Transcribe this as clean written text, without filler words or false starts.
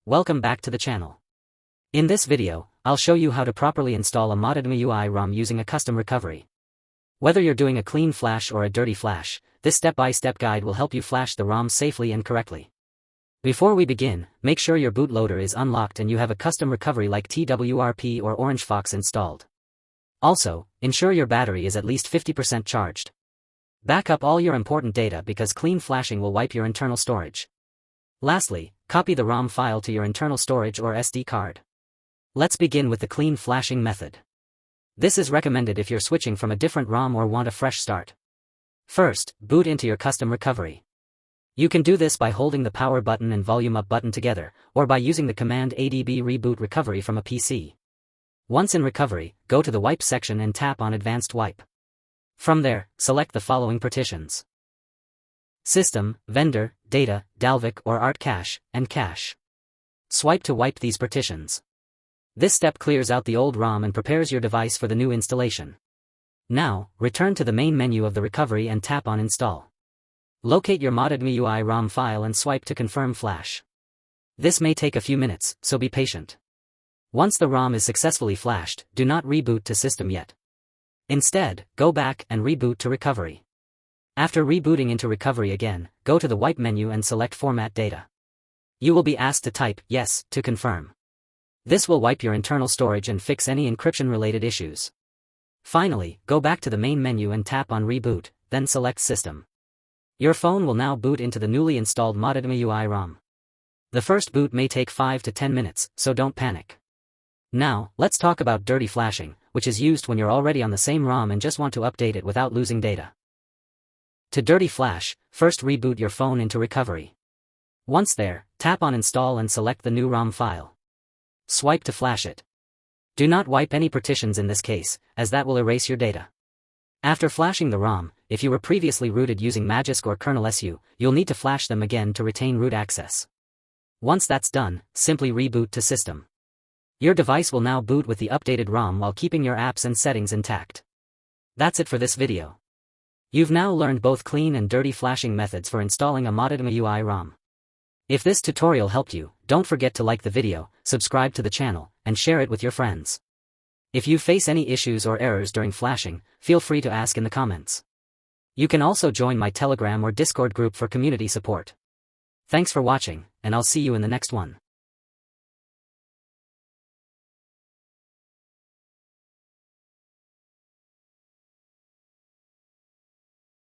Welcome back to the channel. In this video, I'll show you how to properly install a modded MIUI ROM using a custom recovery. Whether you're doing a clean flash or a dirty flash, this step-by-step guide will help you flash the ROM safely and correctly. Before we begin, make sure your bootloader is unlocked and you have a custom recovery like TWRP or OrangeFox installed. Also, ensure your battery is at least 50% charged. Back up all your important data because clean flashing will wipe your internal storage. Lastly, copy the ROM file to your internal storage or SD card. Let's begin with the clean flashing method. This is recommended if you're switching from a different ROM or want a fresh start. First, boot into your custom recovery. You can do this by holding the power button and volume up button together, or by using the command ADB reboot recovery from a PC. Once in recovery, go to the wipe section and tap on Advanced Wipe. From there, select the following partitions: System, Vendor, Data, Dalvik or Art Cache, and Cache. Swipe to wipe these partitions. This step clears out the old ROM and prepares your device for the new installation. Now, return to the main menu of the recovery and tap on Install. Locate your modded MIUI ROM file and swipe to confirm flash. This may take a few minutes, so be patient. Once the ROM is successfully flashed, do not reboot to system yet. Instead, go back and reboot to recovery. After rebooting into recovery again, go to the wipe menu and select Format Data. You will be asked to type Yes to confirm. This will wipe your internal storage and fix any encryption-related issues. Finally, go back to the main menu and tap on Reboot, then select System. Your phone will now boot into the newly installed modded MIUI ROM. The first boot may take 5 to 10 minutes, so don't panic. Now, let's talk about dirty flashing, which is used when you're already on the same ROM and just want to update it without losing data. To dirty flash, first reboot your phone into recovery. Once there, tap on Install and select the new ROM file. Swipe to flash it. Do not wipe any partitions in this case, as that will erase your data. After flashing the ROM, if you were previously rooted using Magisk or Kernel SU, you'll need to flash them again to retain root access. Once that's done, simply reboot to system. Your device will now boot with the updated ROM while keeping your apps and settings intact. That's it for this video. You've now learned both clean and dirty flashing methods for installing a modded MIUI ROM. If this tutorial helped you, don't forget to like the video, subscribe to the channel, and share it with your friends. If you face any issues or errors during flashing, feel free to ask in the comments. You can also join my Telegram or Discord group for community support. Thanks for watching, and I'll see you in the next one.